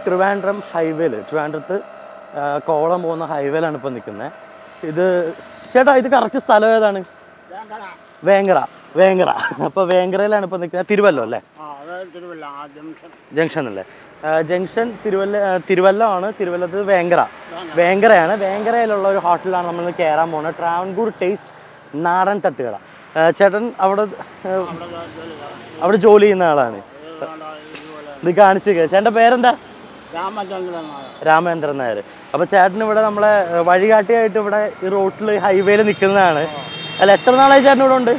ട്രിവാൻഡ്രം ഹൈവേയിൽ ട്രിവാൻഡ്രത്ത് കോവളം പോകുന്ന ഹൈവേയിലാണ് ഇപ്പോൾ നിൽക്കുന്നത്. ഇത് ചേട്ടാ ഇത് കറക്റ്റ് സ്ഥലം ഏതാണ്? വേങ്ങര. വേങ്ങര. അപ്പോൾ വേങ്ങരയിലാണ് ഇപ്പോൾ നിൽക്കുന്നത്. തിരുവല്ല അല്ലേ? ജംഗ്ഷൻ അല്ലേ? ജംഗ്ഷൻ തിരുവല്ലമാണ്. തിരുവല്ലത്ത് വേങ്ങര. വേങ്ങരയാണ്. വേങ്ങരയിലുള്ള ഒരു ഹോട്ടലിലാണ് നമ്മൾ കയറാൻ പോകുന്നത്. ട്രാവൻകൂർ ടേസ്റ്റ് നാടൻ തട്ടുകട. ചേട്ടൻ അവിടെ ജോലി ചെയ്യുന്ന ആളാണ്. ഇത് കാണിച്ചു. ചേട്ടൻ്റെ പേരെന്താ? രാമചന്ദ്രൻ നായർ. അപ്പോൾ ചേട്ടൻ ഇവിടെ നമ്മളെ വഴികാട്ടിയായിട്ട് ഇവിടെ ഈ റോട്ടിൽ ഹൈവേയിൽ നിൽക്കുന്നതാണ്. അല്ല, എത്ര നാളായി ചേട്ടൻ ഇവിടെ ഉണ്ട്?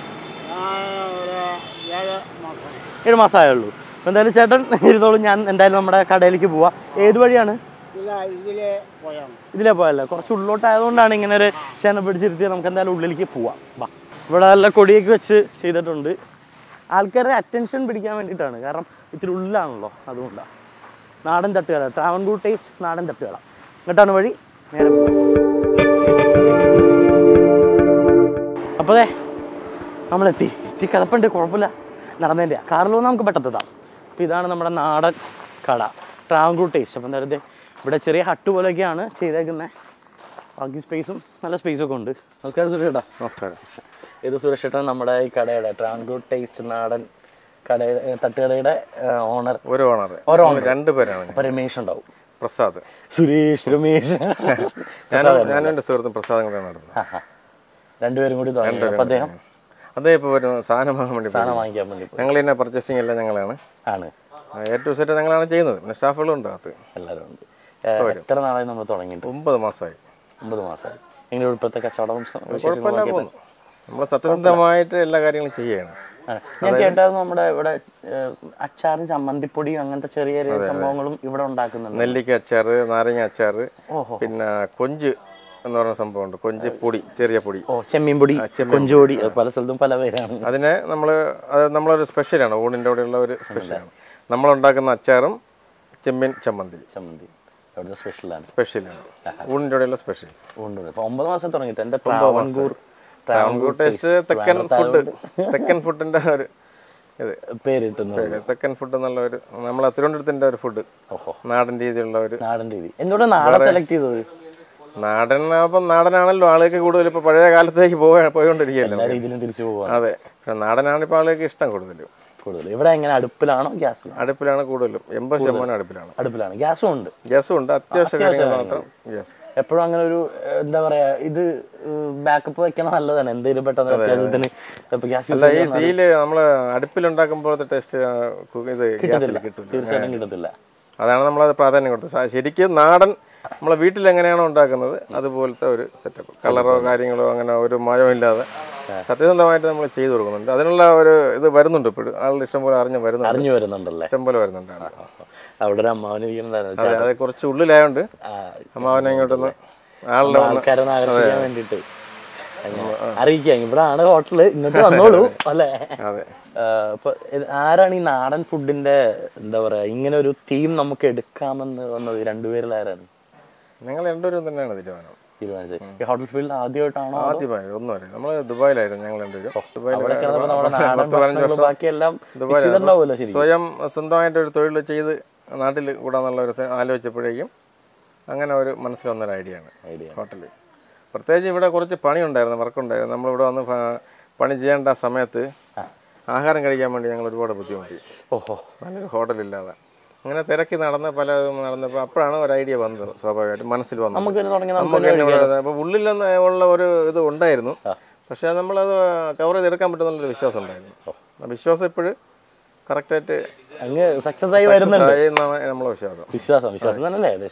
7 മാസമായുള്ളൂ. അപ്പോൾ എന്തായാലും ചേട്ടൻ ഇരുന്നോളൂ, ഞാൻ എന്തായാലും നമ്മുടെ കടയിലേക്ക് പോവാം. ഏത് വഴിയാണ്? ഇതിലേ പോയല്ലേ? കുറച്ച് ഉള്ളോട്ടായതുകൊണ്ടാണ് ഇങ്ങനെ ഒരു ചേട്ടനെ പിടിച്ചിരുത്തി. നമുക്ക് എന്തായാലും ഉള്ളിലേക്ക് പോവാം. വാ. ഇവിടെ നല്ല കൊടിയൊക്കെ വെച്ച് ചെയ്തിട്ടുണ്ട്. ആൾക്കാരുടെ അറ്റൻഷൻ പിടിക്കാൻ വേണ്ടിയിട്ടാണ്. കാരണം ഇത്തിരി ഉള്ളിലാണല്ലോ, അതുകൊണ്ടാണ്. നാടൻ തട്ടുകട, ട്രാവൻകൂർ ടേസ്റ്റ് നാടൻ തട്ടുകട. എന്നിട്ടാണ് വഴി. നേരെ പോകും. അപ്പോൾ നമ്മളെത്തി. ഇച്ചിരി കിടപ്പുണ്ട്, കുഴപ്പമില്ല, നടന്നതിൻ്റെ. കാറിൽ വന്നാൽ നമുക്ക് പെട്ടെന്നതാണ്. അപ്പോൾ ഇതാണ് നമ്മുടെ നാടൻ കട, ട്രാവൻകൂർ ടേസ്റ്റ്. അപ്പോൾ എന്തായാലും ഇവിടെ ചെറിയ ഹട്ട് പോലെയൊക്കെയാണ് ചെയ്തേക്കുന്നത്. ബാക്കി സ്പേസും നല്ല സ്പേസൊക്കെ ഉണ്ട്. നമസ്കാരം സുരേഷ് ചേട്ടാ. നമസ്കാരം. ഇത് സുരേഷ് ചേട്ടൻ നമ്മുടെ ഈ കടയുടെ ട്രാവൻകൂർ ടേസ്റ്റ് നാടൻ തട്ടുകടയുടെ ഓണർ. ഒരു ഓണർ, 2 പേരാണ്. അപ്പോൾ രമേശ് ഉണ്ടാവും. പ്രസാദ്. സുരേഷ്, രമേശ്. ഞാനും എൻ്റെ സുഹൃത്തും പ്രസാദം കൂടെ നടത്തുന്നത്. 2 പേരും കൂടി തുടങ്ങി. അപ്പോൾ അദ്ദേഹം ഇപ്പോൾ വരും സാധനം വാങ്ങിക്കാൻ വേണ്ടി. ഞങ്ങൾ തന്നെ പർച്ചേസിങ് എല്ലാം ഞങ്ങളാണ്. ഏറ്റവും സെറ്റ് ഞങ്ങളാണ് ചെയ്യുന്നത്. പിന്നെ സ്റ്റാഫുകളും ഉണ്ട്, അത് എല്ലാവരും ഉണ്ട്. എത്ര നാളായി നമ്മൾ തുടങ്ങിയിട്ട്? 9 മാസമായി. 9 മാസമായി. എങ്ങനെ ഇപ്പോഴത്തെ കച്ചവടം? കുഴപ്പമില്ല, പോകുന്നു. നമ്മൾ സത്യസന്ധമായിട്ട് എല്ലാ കാര്യങ്ങളും ചെയ്യുകയാണ്. ഞാൻ കേട്ടായിരുന്നു നമ്മുടെ ഇവിടെ അച്ചാറും ചമ്മന്തിപ്പൊടിയും അങ്ങനത്തെ ചെറിയ ചെറിയ സംഭവങ്ങളും ഇവിടെ ഉണ്ടാക്കുന്നുണ്ട്. നെല്ലിക്ക അച്ചാറ്, നാരങ്ങ അച്ചാറ്, പിന്നെ കൊഞ്ച് എന്ന് പറയുന്ന സംഭവമുണ്ട്. കൊഞ്ച് പൊടി, ചെറിയ പൊടി. ചെമ്മീൻ പൊടി, കൊഞ്ച് പൊടി, പല സ്ഥലത്തും പല പേരാണ്. അതിനെ നമ്മളൊരു സ്പെഷ്യലാണ്. ഊണിൻ്റെ കൂടെയുള്ള ഒരു സ്പെഷ്യലാണ്. നമ്മളുണ്ടാക്കുന്ന അച്ചാറും ചെമ്മീൻ ചമ്മന്തി അവിടുത്തെ സ്പെഷ്യലാണ്. ഊണിൻ്റെ കൂടെയുള്ള സ്പെഷ്യൽ. ഊണിൻ്റെ 9 മാസം തുടങ്ങിയിട്ട് എൻ്റെ ട്രാവൻകൂർ ടേസ്റ്റ് തെക്കൻ ഫുഡിൻ്റെ ഒരു ഇത് പേരിട്ടുന്നു. തെക്കൻ ഫുഡ് എന്നുള്ള ഒരു നമ്മളെ തിരുവനന്തപുരത്തിൻ്റെ ഒരു ഫുഡ്, നാടൻ രീതിയിലുള്ള ഒരു നാടൻ രീതി. എന്തുകൊണ്ടാണ് നാടൻ സെലക്ട് ചെയ്തത്? നാടൻ, അപ്പം നാടനാണല്ലോ ആളുകൾക്ക് കൂടുതൽ. ഇപ്പോൾ പഴയ കാലത്തേക്ക് പോയിക്കൊണ്ടിരിക്കുകയല്ലോ, തിരിച്ചു പോകാൻ. അതെ, നാടനാണ് ഇപ്പോൾ ആളുകൾക്ക് ഇഷ്ടം കൂടുതലും. ഇവിടെ എങ്ങനെ അടുപ്പിലാണോ ഗ്യാസിലാണോ? അടുപ്പിലാണ് കൂടുതലും. 80% അടുപ്പിലാണ്. ഗ്യാസും ഉണ്ട്. അത്യാവശ്യം മാത്രം ഗ്യാസ്. എപ്പോഴും അങ്ങനെ ഒരു എന്താ പറയാ, ഇത് ബാക്കപ്പ് വെക്കണം, നല്ലതാണ്. എന്തെങ്കിലും പെട്ടെന്ന് അത്യാവശ്യത്തിന് അല്ല, ഈ തീയില് നമ്മള് അടുപ്പിലുണ്ടാക്കുമ്പോഴത്തെ ടേസ്റ്റ് ഇത് ഗ്യാസിൽ തീർച്ചയായിട്ടും കിട്ടത്തില്ല. അതാണ് നമ്മളത് പ്രാധാന്യം കൊടുത്തത്. ശരിക്കും നാടൻ നമ്മളെ വീട്ടിൽ എങ്ങനെയാണോ ഉണ്ടാക്കുന്നത് അതുപോലത്തെ ഒരു സെറ്റപ്പ്. കളറോ കാര്യങ്ങളോ അങ്ങനെ ഒരു മായവും ഇല്ലാതെ സത്യസന്ധമായിട്ട് നമ്മൾ ചെയ്തു കൊടുക്കുന്നുണ്ട്. അതിനുള്ള ഒരു ഇത് വരുന്നുണ്ട്. ഇപ്പോഴും ആളുടെ ഇഷ്ടംപോലെ അറിഞ്ഞു വരുന്നുണ്ടല്ലേ? ഇഷ്ടംപോലെ വരുന്നുണ്ട്. അവിടെ ഒരു അമ്മാവനിരിക്കുന്നുണ്ടായിരുന്നു. അത് കുറച്ച് ഉള്ളിലായോണ്ട് അമ്മാവനെ ഇങ്ങോട്ടൊന്ന് ആൾക്കാരെ ആകർഷിക്കാൻ വേണ്ടിട്ട് അറിയിക്കാം. ഇവിടെ ആണ് ഹോട്ടല്, ഇങ്ങോട്ട് വന്നോളൂ അല്ലേ? അതെ. അപ്പൊ ആരാണ് ഈ നാടൻ ഫുഡിന്റെ എന്താ പറയാ ഇങ്ങനെ ഒരു തീം നമുക്ക് എടുക്കാമെന്ന് വന്നത്? 2 പേരിൽ ആരാണ്? ഞങ്ങൾ 2 പേരും തന്നെയാണ് തീരുമാനിച്ചത്. ഈ ഹോട്ടൽ ഫീൽഡ് ആദ്യമായിട്ടാണോ? ആദ്യമായി. ഒന്നും അറിയാം. നമ്മൾ ദുബായിലായിരുന്നു ഞങ്ങൾ 2 പേരും. സ്വയം സ്വന്തമായിട്ട് ഒരു തൊഴിൽ ചെയ്ത് നാട്ടിൽ കൂടാന്നുള്ള ഒരു ആലോചിച്ചപ്പോഴേക്കും അങ്ങനെ ഒരു മനസ്സിൽ വന്നൊരു ഐഡിയ ആണ് ഹോട്ടലിൽ. പ്രത്യേകിച്ച് ഇവിടെ കുറച്ച് പണിയുണ്ടായിരുന്നു, വർക്കുണ്ടായിരുന്നു. നമ്മളിവിടെ വന്ന് പണി ചെയ്യേണ്ട സമയത്ത് ആഹാരം കഴിക്കാൻ വേണ്ടി ഞങ്ങൾ ഒരുപാട് ബുദ്ധിമുട്ടി. നല്ലൊരു ഹോട്ടലില്ലാതെ അങ്ങനെ തിരക്കി നടന്നപ്പോൾ അപ്പോഴാണ് ഒരു ഐഡിയ വന്നത്. സ്വാഭാവികമായിട്ട് മനസ്സിൽ വന്നത്. അപ്പോൾ ഉള്ളിൽ ഉള്ള ഒരു ഇത് ഉണ്ടായിരുന്നു. പക്ഷേ അത് നമ്മളത് കവർ ചെയ്തെടുക്കാൻ പറ്റുന്നുള്ളൊരു വിശ്വാസം ഉണ്ടായിരുന്നു. ആ വിശ്വാസം ഇപ്പോഴും കറക്റ്റായിട്ട് സക്സസ് ആയി വരുന്നുണ്ട് നമ്മളെ വിശ്വാസം തന്നെയല്ലേ?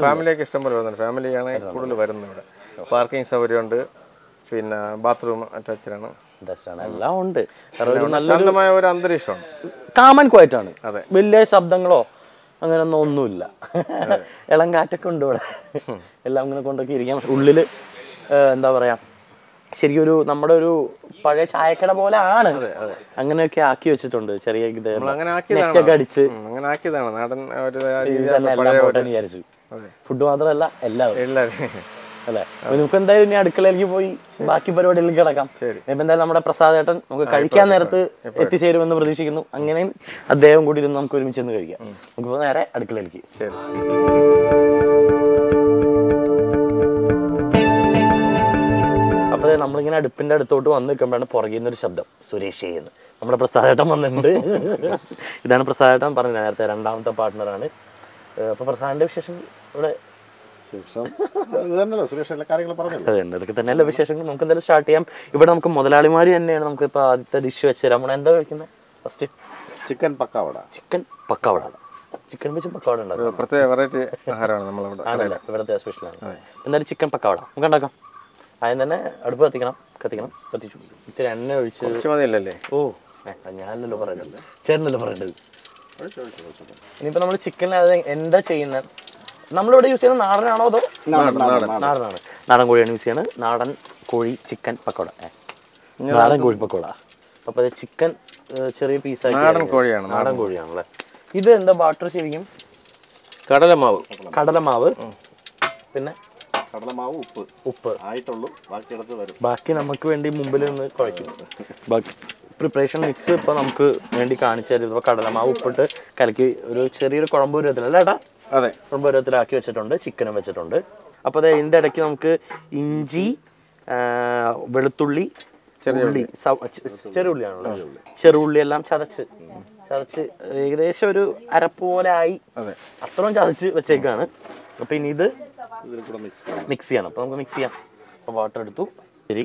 ഫാമിലിയൊക്കെ ഇഷ്ടംപോലെ വരുന്നുണ്ട്. ഫാമിലിയാണ് കൂടുതൽ വരുന്നത്. ഇവിടെ പാർക്കിംഗ് സൗകര്യമുണ്ട്, പിന്നെ ബാത്റൂം അറ്റാച്ച്ഡാണ്, എല്ലാം ഉണ്ട്. ശാന്തമായ ഒരു അന്തരീക്ഷമാണ്. കാമൻ ക്വയറ്റാണ്. വലിയ ശബ്ദങ്ങളോ അങ്ങനെ ഒന്നുമില്ല. ഇളം കാറ്റൊക്കെ ഉണ്ട് ഇവിടെ. എല്ലാം ഇങ്ങനെ കൊണ്ടൊക്കെ ഇരിക്കാം. ഉള്ളില് എന്താ പറയാ, ശരിക്കും ഒരു നമ്മുടെ ഒരു പഴയ ചായക്കട പോലെ ആണ്. അങ്ങനെയൊക്കെ ആക്കി വെച്ചിട്ടുണ്ട്. ചെറിയ നെറ്റൊക്കെ അടിച്ച് നാടൻ വിചാരിച്ചു. ഫുഡ് മാത്രമല്ല എല്ലാവരും അല്ലേ? നമുക്ക് എന്തായാലും ഇനി അടുക്കളയിലേക്ക് പോയി ബാക്കി പരിപാടികളിലേക്ക് കിടക്കാം. ഇപ്പൊ എന്തായാലും നമ്മുടെ പ്രസാദേട്ടൻ നമുക്ക് കഴിക്കാൻ നേരത്ത് എത്തിച്ചേരുമെന്ന് പ്രതീക്ഷിക്കുന്നു. അങ്ങനെയും അദ്ദേഹം കൂടി ഇരുന്ന് നമുക്ക് ഒരുമിച്ച് നിന്ന് കഴിക്കാം. നമുക്കിപ്പോ നേരെ അടുക്കളയിലേക്ക്. ശരി. അപ്പോൾ നമ്മളിങ്ങനെ അടുപ്പിന്റെ അടുത്തോട്ട് വന്ന് നിൽക്കുമ്പോഴാണ് പുറകിൽ നിന്നൊരു ശബ്ദം, സുരേഷ് ചെയ്യുന്നത്. നമ്മുടെ പ്രസാദേട്ടൻ വന്നിട്ടുണ്ട്. ഇതാണ് പ്രസാദേട്ടൻ പറഞ്ഞത്, നേരത്തെ രണ്ടാമത്തെ പാർട്ട്ണറാണ്. അപ്പൊ പ്രസാദിന്റെ വിശേഷം ഇവിടെ അതൊക്കെ തന്നെയല്ല വിശേഷങ്ങൾ. നമുക്ക് എന്തായാലും സ്റ്റാർട്ട് ചെയ്യാം. ഇവിടെ നമുക്ക് മുതലാളിമാര് തന്നെയാണ്. നമുക്ക് ഇപ്പൊ ആദ്യത്തെ ഡിഷ് വെച്ചുതരാം. നമ്മൾ എന്താ കഴിക്കുന്നത്? First chicken pakkavada. Chicken pakkavada, chicken വെച്ച് പക്കാവട ഉണ്ടാകും. പ്രത്യേക വെറൈറ്റി ആഹാരമാണ് നമ്മളിവിടെ, ഇവിടുത്തെ സ്പെഷ്യലാണ്. എന്തായാലും ചിക്കൻ പക്കാവട നമുക്ക് ഉണ്ടാക്കാം. ആദ്യം തന്നെ അടുപ്പ് കത്തിച്ചു ഇത്തിരി എണ്ണ ഒഴിച്ച് മതിയല്ലേ? ഓ ഞാനല്ലോ പറയണ്ടത്, ചേട്ടനല്ലോ പറയേണ്ടത്. ഇനിയിപ്പോൾ നമ്മൾ ചിക്കൻ എന്താ ചെയ്യുന്നത്? നമ്മളിവിടെ യൂസ് ചെയ്യുന്നത് നാടനാണോ അതോ? നാടനാണ്. നാടൻ കോഴിയാണ് യൂസ് ചെയ്യുന്നത്. നാടൻ കോഴി ചിക്കൻ പക്കോട, നാടൻ കോഴി പക്കോട. അപ്പോൾ അത് ചിക്കൻ ചെറിയ പീസാക്കി നാടൻ കോഴിയാണല്ലേ. ഇത് എന്താ ബാറ്റർ ശരിക്കും? കടലമാവ് പിന്നെ കടലമാവ്, ഉപ്പ് ആയിട്ടുള്ളൂ. ബാക്കി നമുക്ക് വേണ്ടി മുമ്പിൽ നിന്ന് കുഴയ്ക്കും. ബാക്കി പ്രിപ്പറേഷൻ മിക്സ് ഇപ്പോൾ നമുക്ക് വേണ്ടി കാണിച്ചു തരും. ഇപ്പോൾ കടലമാവ് ഉപ്പിട്ട് കലക്കി ഒരു ചെറിയൊരു കുഴമ്പ് പരുവത്തിലല്ലേ ഏട്ടാ? അതെ, കുഴമ്പ് പരുവത്തിലാക്കി വെച്ചിട്ടുണ്ട്. ചിക്കനും വെച്ചിട്ടുണ്ട്. അപ്പോൾ അത് ഇതിൻ്റെ ഇടയ്ക്ക് നമുക്ക് ഇഞ്ചി, വെളുത്തുള്ളി, ചെറുള്ളിയാണല്ലോ, ചെറുള്ളി എല്ലാം ചതച്ച് ഏകദേശം ഒരു അരപ്പോലെ ആയി, അത്രയും ചതച്ച് വെച്ചേക്കാണ്. അപ്പോൾ ഇനി ഇത് മിക്സ് ചെയ്യണം. അപ്പോൾ നമുക്ക് മിക്സ് ചെയ്യാം. അപ്പോൾ വാട്ടർ എടുത്തു, ശരി,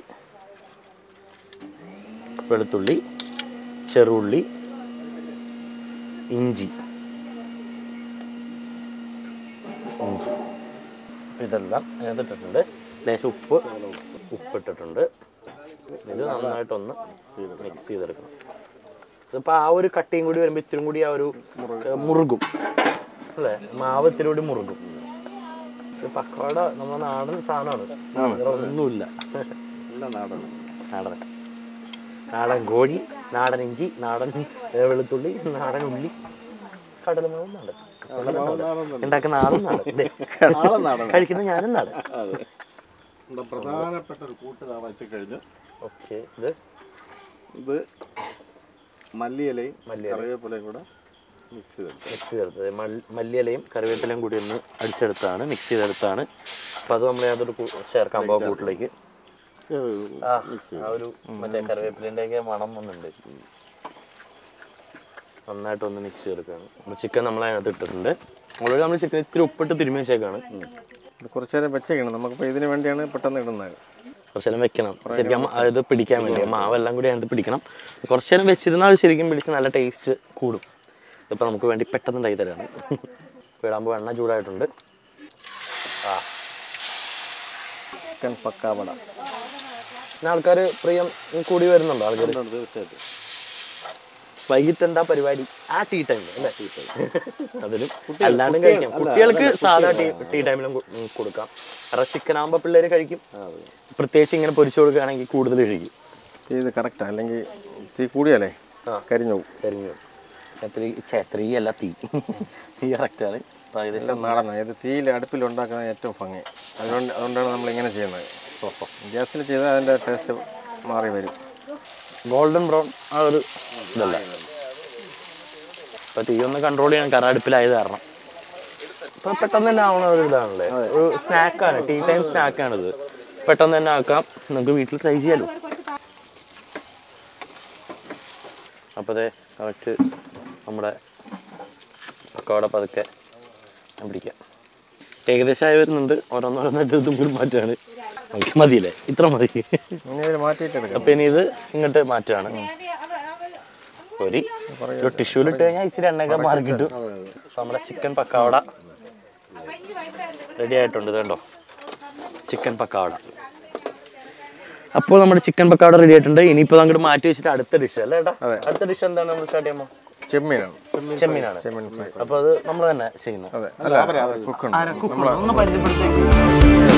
വെളുത്തുള്ളി, ചെറുള്ളി, ഇഞ്ചി, ഇതെല്ലാം അതിനകത്തിട്ടിട്ടുണ്ട്. ലേശം ഉപ്പിട്ടിട്ടുണ്ട്. ഇത് നന്നായിട്ടൊന്ന് മിക്സ് ചെയ്തെടുക്കണം. ഇതിപ്പോൾ ആ ഒരു കട്ടിയും കൂടി വരുമ്പോൾ ഇത്തിരി കൂടി ആ ഒരു മുറുകും അല്ലേ? മാവ് ഇത്തിരി കൂടി മുറുകും. പക്കോട നമ്മുടെ നാടൻ സാധനമാണ്, ഒന്നുമില്ല. നാടൻ കോഴി, നാടൻ ഇഞ്ചി, നാടൻ വെളുത്തുള്ളി, നാടൻ ഉള്ളി, കടലമാവും നാടൻ ഉണ്ടാക്കുന്ന ആളും നാടൻ, കഴിക്കുന്ന ഞാനും നാടൻ. പ്രധാനപ്പെട്ട ഒരു കൂട്ടുകാർ എത്തിക്കഴിഞ്ഞു. ഓക്കെ, ഇത് മല്ലിയിലയും കറിവേപ്പിലയും കൂടെ മിക്സ് ചെയ്തെടുത്തത്. മല്ലിയിലയും കറിവേപ്പിലയും കൂടി ഒന്ന് അടിച്ചെടുത്താണ്, മിക്സ് ചെയ്തെടുത്താണ്. അപ്പം അത് നമ്മൾ അതൊരു ചേർക്കാൻ പോകാം കൂട്ടിലേക്ക്. ആ ഒരു മറ്റേ കറിവേപ്പിലിൻ്റെയൊക്കെ മണം വന്നിട്ടുണ്ട്. നന്നായിട്ടൊന്ന് മിക്സ് ചെയ്തെടുക്കുകയാണ്. ചിക്കൻ നമ്മൾ അതിനകത്ത് ഇട്ടിട്ടുണ്ട്. ഓൾറെഡി നമ്മൾ ചിക്കൻ ഇത്തിരി ഉപ്പിട്ട് തിരുമ്മി വെച്ചേക്കാണ്. കുറച്ചു നേരം വെച്ചേക്കണം. നമുക്കിപ്പോൾ ഇതിന് വേണ്ടിയാണ് പെട്ടെന്ന് ഇടുന്നത്. കുറച്ചു നേരം വെക്കണം ശരിക്കും, ഇത് പിടിക്കാൻ വേണ്ടി. മാവെല്ലാം കൂടി അതിനകത്ത് പിടിക്കണം. കുറച്ചു നേരം വെച്ചിരുന്നാൽ ശരിക്കും പിടിച്ച് നല്ല ടേസ്റ്റ് കൂടും. ഇതിപ്പോൾ നമുക്ക് വേണ്ടി പെട്ടെന്ന് ഉണ്ടാക്കി തരാണ്. ഇടാകുമ്പോൾ എണ്ണ ചൂടായിട്ടുണ്ട്. ചിക്കൻ പക്കാവട പിന്നെ ആൾക്കാർ പ്രിയം കൂടി വരുന്നുണ്ടോ? ആൾക്കാർ തീർച്ചയായിട്ടും. വൈകിട്ട് എന്താ പരിപാടി? ആ ടീ ടൈം അല്ലേ? അതിലും അല്ലാണ്ടും കഴിക്കാം. കുട്ടികൾക്ക് സാധാ ടീ ടൈമിലും കൊടുക്കാം. കാരണം ചിക്കൻ ആകുമ്പോൾ പിള്ളേർ കഴിക്കും. പ്രത്യേകിച്ച് ഇങ്ങനെ പൊരിച്ചു കൊടുക്കുകയാണെങ്കിൽ കൂടുതൽ കഴിക്കും. ഇത് കറക്റ്റാണ്, അല്ലെങ്കിൽ തീ കൂടിയാലേ കരിഞ്ഞു പോകും. തീ അല്ല, തീ കറക്റ്റാണ്. ഏകദേശം നാടനാണ്. ഇത് തീയിൽ അടുപ്പിൽ ഉണ്ടാക്കുന്നത് ഏറ്റവും ഭംഗി. അതുകൊണ്ടാണ് നമ്മളിങ്ങനെ ചെയ്യുന്നത്. ഗ്യാസിൽ ചെയ്താൽ അതിൻ്റെ ടേസ്റ്റ് മാറി വരും. ഗോൾഡൻ ബ്രൗൺ ആ ഒരു ഇതല്ല. അപ്പോൾ തീ ഒന്ന് കൺട്രോൾ ചെയ്യാൻ കാരണം അടുപ്പിലായത് കാരണം. ഇപ്പോൾ പെട്ടെന്ന് തന്നെ ആവണ ഒരു ഇതാണല്ലേ, ഒരു സ്നാക്കാണ്, ടീ ടൈം സ്നാക്കാണിത്. പെട്ടെന്ന് തന്നെ ആക്കാം. നമുക്ക് വീട്ടിൽ ട്രൈ ചെയ്യാലോ. അപ്പോൾ അതെ കറക്റ്റ് നമ്മുടെ പക്കോട പതുക്കെ പിടിക്കാം. ഏകദേശം ആയി വരുന്നുണ്ട്. ഓരോന്നോരോന്നായിട്ട് ഇതും കൂടി മാറ്റാണ്. മതിയില്ലേ? ഇത്ര മതി. അപ്പം ഇനി ഇത് ഇങ്ങോട്ട് മാറ്റാണ്. ഒരു ടിഷ്യൂലിട്ട് കഴിഞ്ഞാൽ ഇച്ചിരി എണ്ണയൊക്കെ മാറി കിട്ടും. നമ്മുടെ ചിക്കൻ പക്കാവട റെഡി ആയിട്ടുണ്ട്. ഇത് കണ്ടോ, ചിക്കൻ പക്കാവട. അപ്പോൾ നമ്മുടെ ചിക്കൻ പക്കാവട റെഡി ആയിട്ടുണ്ട്. ഇനിയിപ്പോൾ അങ്ങോട്ട് മാറ്റി വെച്ചിട്ട് അടുത്ത ഡിഷ് അല്ലേ ഏട്ടാ? അടുത്ത ഡിഷ് എന്താണ് നമ്മൾ സ്റ്റാർട്ട് ചെയ്യുമ്പോൾ? ചെമ്മീനാണ്. അപ്പോൾ അത് നമ്മൾ തന്നെ ചെയ്യുന്നു. ഒന്ന് പരിചയപ്പെടുത്തി.